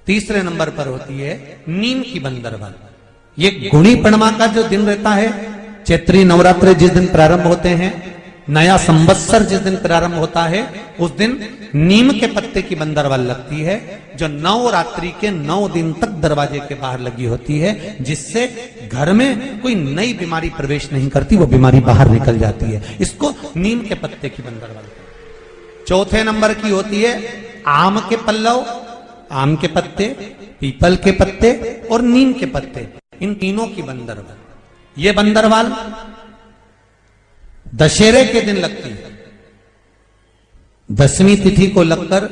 तीसरे नंबर पर होती है नीम की बंदरवाल। ये गुणी पूर्णिमा का जो दिन रहता है, चैत्री नवरात्र जिस दिन प्रारंभ होते हैं, नया संवत्सर जिस दिन प्रारंभ होता है, उस दिन नीम के पत्ते की बंदरवाल लगती है, जो नवरात्रि के 9 दिन तक दरवाजे के बाहर लगी होती है, जिससे घर में कोई नई बीमारी प्रवेश नहीं करती, वो बीमारी बाहर निकल जाती है। इसको नीम के पत्ते की बंदरवाल। चौथे नंबर की होती है आम के पल्लव, आम के पत्ते, पीपल के पत्ते और नीम के पत्ते, इन तीनों की बंदरवाल। ये बंदरवाल दशहरे के दिन लगती है। 10वीं तिथि को लगकर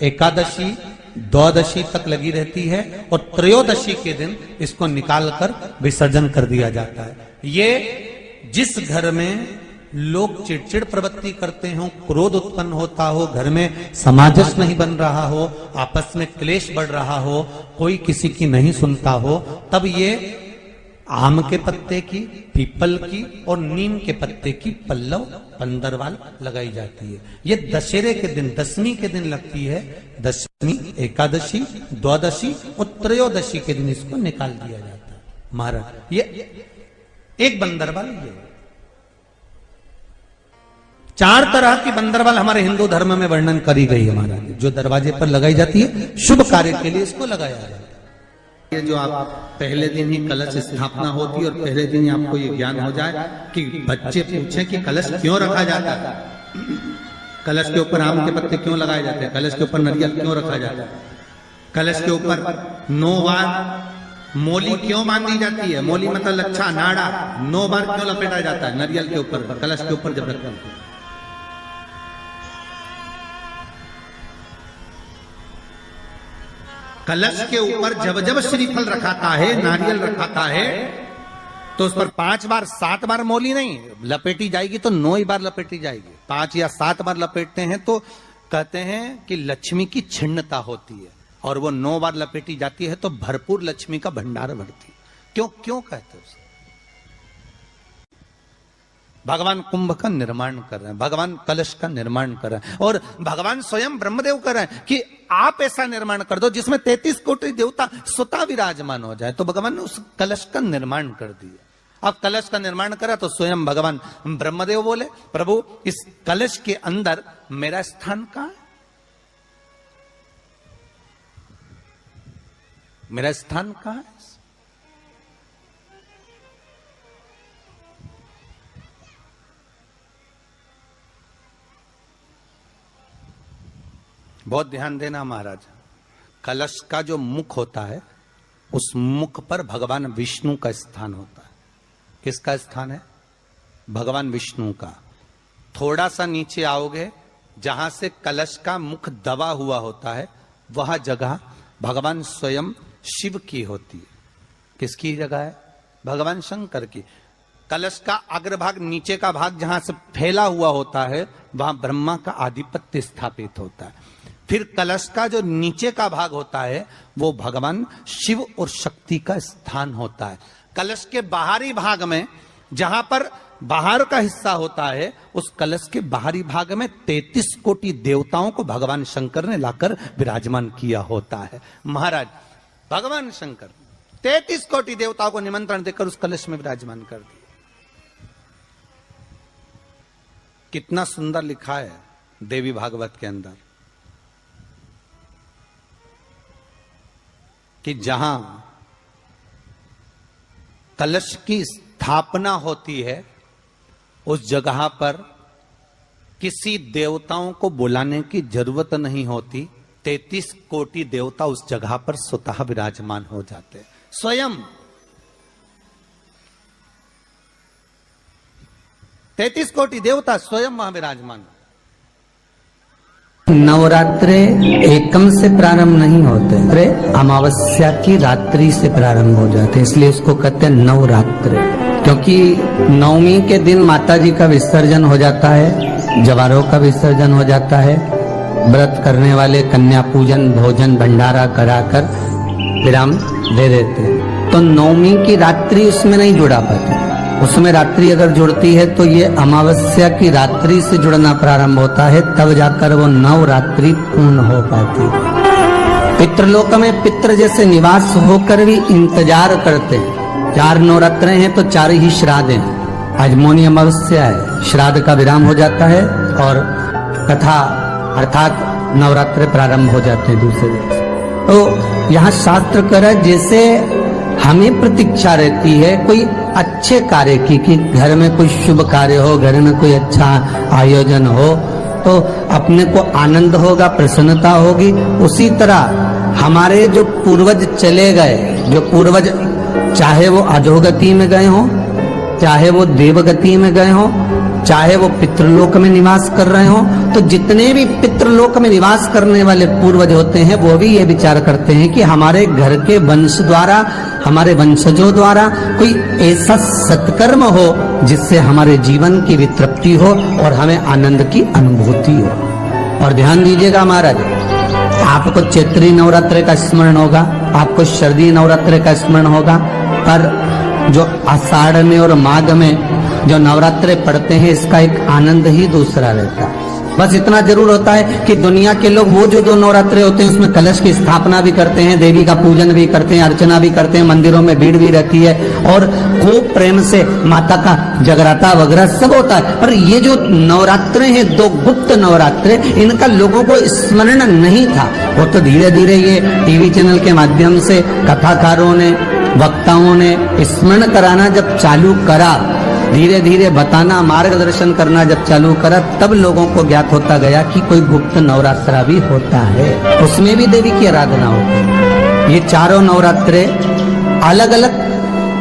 एकादशी द्वादशी तक लगी रहती है और त्रयोदशी के दिन इसको निकालकर विसर्जन कर दिया जाता है। ये जिस घर में लोग चिड़चिड़ प्रवृत्ति करते हो, क्रोध उत्पन्न होता हो, घर में सामंजस्य नहीं बन रहा हो, आपस में क्लेश बढ़ रहा हो, कोई किसी की नहीं सुनता हो, तब ये आम के पत्ते की, पीपल की और नीम के पत्ते की पल्लव बंदरवाल लगाई जाती है। ये दशहरे के दिन 10वीं के दिन लगती है। 10वीं, एकादशी, द्वादशी और त्रयोदशी के दिन इसको निकाल दिया जाता है। महाराज ये एक बंदरवाल, ये 4 तरह की बंदरवाल हमारे हिंदू धर्म में वर्णन करी गई है महाराज, जो दरवाजे पर लगाई जाती है, शुभ कार्य के लिए इसको लगाया जाता है। ये जो आप पहले दिन ही कलश स्थापना होती है और पहले दिन ही आपको ये ज्ञान हो जाए कि बच्चे पूछें कि कलश क्यों रखा जाता है, कलश के ऊपर आम के पत्ते क्यों लगाए जाते हैं, कलश के ऊपर नारियल क्यों रखा जाता है, कलश के ऊपर 9 बार मोली क्यों बांधी जाती है, मोली मतलब लच्छा नाड़ा 9 बार क्यों लपेटा जाता है नारियल के ऊपर, कलश के ऊपर जब रखते हैं। कलश के ऊपर जब जब श्रीफल रखाता है, नारियल रखाता है, तो उस पर 5 बार 7 बार मोली नहीं लपेटी जाएगी, तो 9 ही बार लपेटी जाएगी। 5 या 7 बार लपेटते हैं तो कहते हैं कि लक्ष्मी की छिन्नता होती है, और वो 9 बार लपेटी जाती है तो भरपूर लक्ष्मी का भंडार भरती है। क्यों कहते हैं उसे? भगवान कुंभ का निर्माण कर रहे हैं, भगवान कलश का निर्माण कर रहे हैं, और भगवान स्वयं ब्रह्मदेव कर रहे हैं कि आप ऐसा निर्माण कर दो जिसमें 33 कोटि देवता स्वतः विराजमान हो जाए। तो भगवान ने उस कलश का निर्माण कर दिया। अब कलश का निर्माण करा तो स्वयं भगवान ब्रह्मदेव बोले, प्रभु इस कलश के अंदर मेरा स्थान कहां है, मेरा स्थान कहां है? बहुत ध्यान देना महाराज, कलश का जो मुख होता है, उस मुख पर भगवान विष्णु का स्थान होता है। किसका स्थान है? भगवान विष्णु का। थोड़ा सा नीचे आओगे, जहां से कलश का मुख दबा हुआ होता है, वह जगह भगवान स्वयं शिव की होती है। किसकी जगह है? भगवान शंकर की। कलश का अग्रभाग, नीचे का भाग जहां से फैला हुआ होता है, वहां ब्रह्मा का आधिपत्य स्थापित होता है। फिर कलश का जो नीचे का भाग होता है, वो भगवान शिव और शक्ति का स्थान होता है। कलश के बाहरी भाग में, जहां पर बाहर का हिस्सा होता है, उस कलश के बाहरी भाग में 33 कोटि देवताओं को भगवान शंकर ने लाकर विराजमान किया होता है। महाराज भगवान शंकर 33 कोटि देवताओं को निमंत्रण देकर उस कलश में विराजमान कर दिया। कितना सुंदर लिखा है देवी भागवत के अंदर कि जहां कलश की स्थापना होती है, उस जगह पर किसी देवताओं को बुलाने की जरूरत नहीं होती। 33 कोटि देवता उस जगह पर स्वतः विराजमान हो जाते हैं। स्वयं 33 कोटि देवता स्वयं वहां विराजमान। नवरात्रे एकम से प्रारंभ नहीं होते, अमावस्या की रात्रि से प्रारंभ हो जाते हैं, इसलिए उसको कहते हैं नवरात्रे। क्योंकि 9वीं के दिन माता जी का विसर्जन हो जाता है, जवारों का विसर्जन हो जाता है। व्रत करने वाले कन्या पूजन, भोजन, भंडारा कराकर विराम दे देते हैं। तो 9वीं की रात्रि उसमें नहीं जुड़ा पाती। उसमें रात्रि अगर जुड़ती है तो ये अमावस्या की रात्रि से जुड़ना प्रारंभ होता है, तब जाकर वो नवरात्रि पूर्ण हो पाती है। पितृलोक में पितृ जैसे निवास होकर भी इंतजार करते हैं। 4 नवरात्र हैं तो 4 ही श्राद्ध हैं। आज मौनी अमावस्या है, श्राद्ध का विराम हो जाता है और कथा अर्थात नवरात्र प्रारंभ हो जाते हैं दूसरे दिन। तो यहाँ शास्त्र कह रहा है जैसे हमें प्रतीक्षा रहती है कोई अच्छे कार्य की, कि घर में कोई शुभ कार्य हो, घर में कोई अच्छा आयोजन हो तो अपने को आनंद होगा, प्रसन्नता होगी। उसी तरह हमारे जो पूर्वज चले गए, जो पूर्वज चाहे वो अधोगति में गए हों, चाहे वो देवगति में गए हों, चाहे वो पितृलोक में निवास कर रहे हों, तो जितने भी पितृलोक में निवास करने वाले पूर्वज होते हैं वो भी ये विचार करते हैं कि हमारे घर के वंश द्वारा, हमारे वंशजों द्वारा कोई ऐसा सत्कर्म हो जिससे हमारे जीवन की भी तृप्ति हो और हमें आनंद की अनुभूति हो। और ध्यान दीजिएगा महाराज, आपको चैत्री नवरात्र का स्मरण होगा, आपको शरदी नवरात्र का स्मरण होगा, पर जो आषाढ़ में और माघ में जो नवरात्रे पढ़ते हैं इसका एक आनंद ही दूसरा रहता है। बस इतना जरूर होता है कि दुनिया के लोग वो जो 2 नवरात्रे होते हैं उसमें कलश की स्थापना भी करते हैं, देवी का पूजन भी करते हैं, अर्चना भी करते हैं, मंदिरों में भीड़ भी रहती है और खूब प्रेम से माता का जगराता वगैरह सब होता है। पर ये जो नवरात्रे हैं 2 गुप्त नवरात्रे, इनका लोगों को स्मरण नहीं था। वो तो धीरे धीरे ये टीवी चैनल के माध्यम से कथाकारों ने, वक्ताओं ने स्मरण कराना जब चालू करा, धीरे धीरे बताना, मार्गदर्शन करना जब चालू करा, तब लोगों को ज्ञात होता गया कि कोई गुप्त नवरात्रा भी होता है, उसमें भी देवी की आराधना होती है। ये 4 नवरात्रे अलग अलग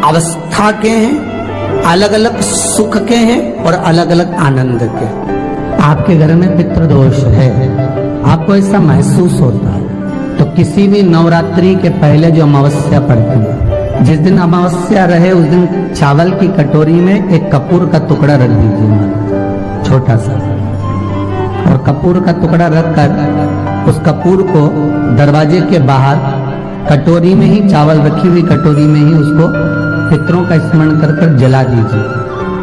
अवस्था के हैं, अलग अलग सुख के हैं और अलग अलग आनंद के। आपके घर में पितृदोष है, आपको ऐसा महसूस होता है, तो किसी भी नवरात्रि के पहले जो अमावस्या पड़ती है, जिस दिन अमावस्या रहे उस दिन चावल की कटोरी में एक कपूर का टुकड़ा रख दीजिए, छोटा सा, और कपूर का टुकड़ा रखकर उस कपूर को दरवाजे के बाहर कटोरी में ही, चावल रखी हुई कटोरी में ही उसको पितरों का स्मरण कर कर जला दीजिए।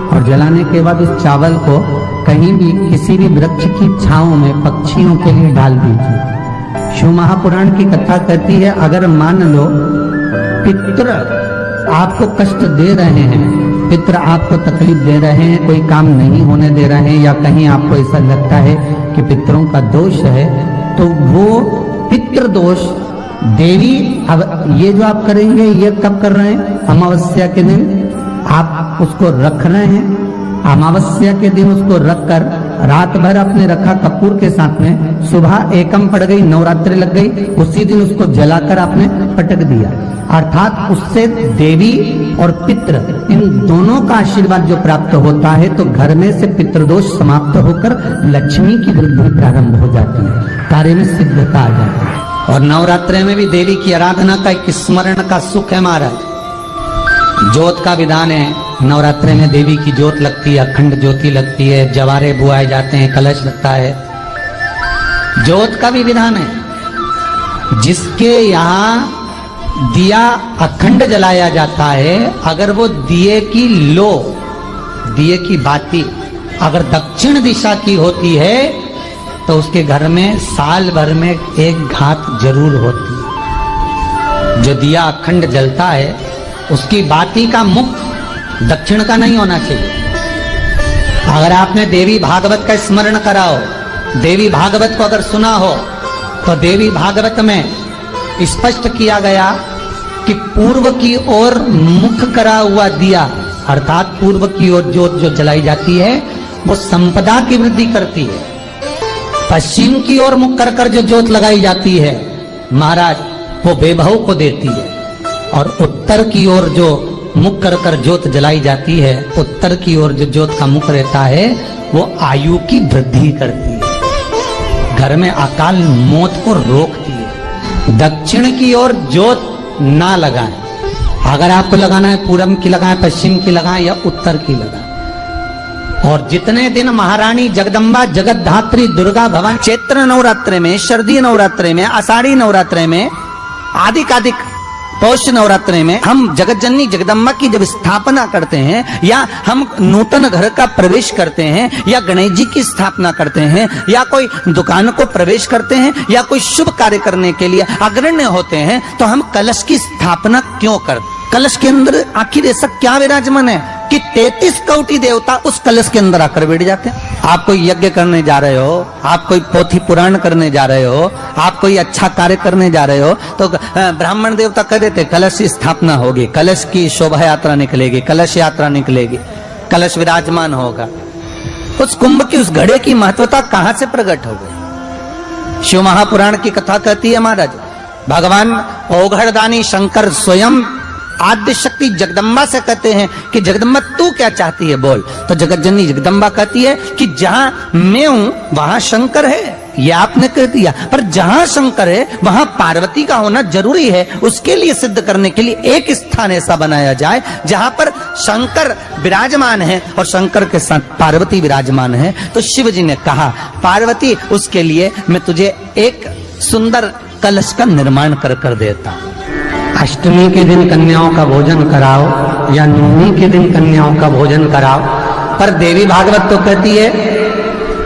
और जलाने के बाद उस चावल को कहीं भी किसी भी वृक्ष की छांव में पक्षियों के लिए डाल दीजिए। शिव महापुराण की कथा कहती है, अगर मान लो पितृ आपको कष्ट दे रहे हैं, पितृ आपको तकलीफ दे रहे हैं, कोई काम नहीं होने दे रहे हैं, या कहीं आपको ऐसा लगता है कि पितरों का दोष है, तो वो पितृ दोष देवी, अब ये जो आप करेंगे ये कब कर रहे हैं? अमावस्या के दिन आप उसको रख रहे हैं, अमावस्या के दिन उसको रखकर रात भर आपने रखा कपूर के साथ में, सुबह एकम पड़ गई, नवरात्रि लग गई, उसी दिन उसको जलाकर आपने पटक दिया। अर्थात उससे देवी और पितृ इन दोनों का आशीर्वाद जो प्राप्त होता है, तो घर में से पितृदोष समाप्त होकर लक्ष्मी की वृद्धि प्रारंभ हो जाती है, कार्य में सिद्धता आ जाती है। और नवरात्रि में भी देवी की आराधना का एक स्मरण का सुख है महाराज। ज्योत का विधान है, नवरात्रि में देवी की ज्योत लगती है, अखंड ज्योति लगती है, जवारे बुआए जाते हैं, कलश लगता है। ज्योत का भी विधान है, जिसके यहाँ दिया अखंड जलाया जाता है, अगर वो दिए की लो, दिए की बाती अगर दक्षिण दिशा की होती है तो उसके घर में साल भर में एक घात जरूर होती है। जो दिया अखंड जलता है उसकी बाती का मुख दक्षिण का नहीं होना चाहिए। अगर आपने देवी भागवत का स्मरण करा हो, देवी भागवत को अगर सुना हो, तो देवी भागवत में स्पष्ट किया गया कि पूर्व की ओर मुख करा हुआ दिया, अर्थात पूर्व की ओर ज्योत जो जलाई जाती है वो संपदा की वृद्धि करती है। पश्चिम की ओर मुख कर कर जो ज्योत लगाई जाती है महाराज, वो वैभव को देती है। और उत्तर की ओर जो मुख कर कर ज्योत जलाई जाती है, उत्तर की ओर जो ज्योत का मुख रहता है वो आयु की वृद्धि करती है, घर में अकाल मौत को रोकती है। दक्षिण की ओर ज्योत ना लगाएं, अगर आपको लगाना है पूरब की लगाएं, पश्चिम की लगाएं या उत्तर की लगाएं। और जितने दिन महारानी जगदम्बा जगतधात्री दुर्गा भवानी चैत्र नवरात्रे में, शरदी नवरात्रे में, आषाढ़ी नवरात्रे में आदिकाधिक पौष नवरात्रि में हम जगत जननी जगदम्बा की जब स्थापना करते हैं, या हम नूतन घर का प्रवेश करते हैं, या गणेश जी की स्थापना करते हैं, या कोई दुकान को प्रवेश करते हैं, या कोई शुभ कार्य करने के लिए अग्रण्य होते हैं, तो हम कलश की स्थापना क्यों करते? कलश के अंदर आखिर ऐसा क्या विराजमान है कि 33 कोटि देवता उस कलश के अंदर आकर बैठ जाते हैं? आप कोई यज्ञ करने जा रहे हो, आप कोई पोथी पुराण करने जा रहे हो, आप कोई अच्छा कार्य करने जा रहे हो, तो ब्राह्मण देवता कह देते कलश की स्थापना होगी, कलश की शोभा यात्रा निकलेगी, कलश यात्रा निकलेगी, कलश विराजमान होगा। उस कुंभ की उस घड़े की महत्वता कहां से प्रकट हो गई? शिव महापुराण की कथा कहती है महाराज, भगवान ओघड़दानी शंकर स्वयं आद्य शक्ति जगदम्बा से कहते हैं कि जगदम्बा तू क्या चाहती है बोल। तो जगत जननी जगदम्बा कहती है कि जहां मैं हूं वहां शंकर है, ये आपने कह दिया, पर जहां शंकर है वहां पार्वती का होना जरूरी है। उसके लिए सिद्ध करने के लिए एक स्थान ऐसा बनाया जाए जहां पर शंकर विराजमान है और शंकर के साथ पार्वती विराजमान है। तो शिव जी ने कहा पार्वती उसके लिए मैं तुझे एक सुंदर कलश का निर्माण कर देता हूं। अष्टमी के दिन कन्याओं का भोजन कराओ या नवमी के दिन कन्याओं का भोजन कराओ, पर देवी भागवत तो कहती है,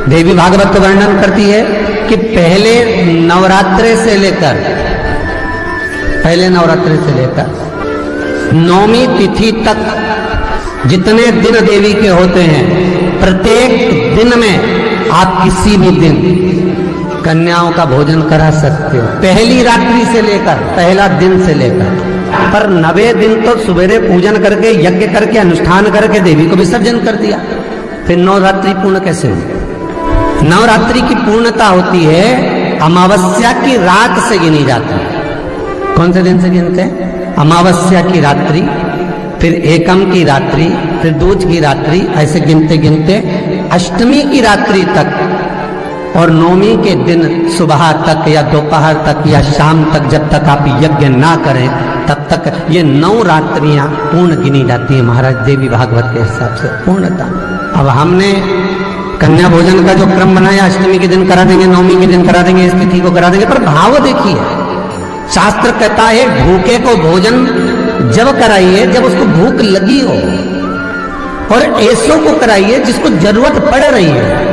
देवी भागवत तो वर्णन करती है कि पहले नवरात्रि से लेकर नवमी तिथि तक जितने दिन देवी के होते हैं, प्रत्येक दिन में आप किसी भी दिन कन्याओं का भोजन करा सकते हो, पहली रात्रि से लेकर, पहला दिन से लेकर। पर 9वें दिन तो सवेरे पूजन करके यज्ञ करके अनुष्ठान करके देवी को विसर्जन कर दिया, फिर नवरात्रि पूर्ण कैसे हुई? नवरात्रि की पूर्णता होती है अमावस्या की रात से गिनी जाती है। कौन से दिन से गिनते हैं? अमावस्या की रात्रि, फिर एकम की रात्रि, फिर दूज की रात्रि, ऐसे गिनते गिनते अष्टमी की रात्रि तक और नवमी के दिन सुबह तक या दोपहर तक या शाम तक, जब तक आप यज्ञ ना करें तब तक ये 9 रात्रियां पूर्ण गिनी जाती है महाराज देवी भागवत के हिसाब से पूर्णता। अब हमने कन्या भोजन का जो क्रम बनाया, अष्टमी के दिन करा देंगे, नवमी के दिन करा देंगे, इस तिथि को करा देंगे, पर भाव देखिए, शास्त्र कहता है भूखे को भोजन जब कराइए जब उसको भूख लगी हो, और ऐसों को कराइए जिसको जरूरत पड़ रही है।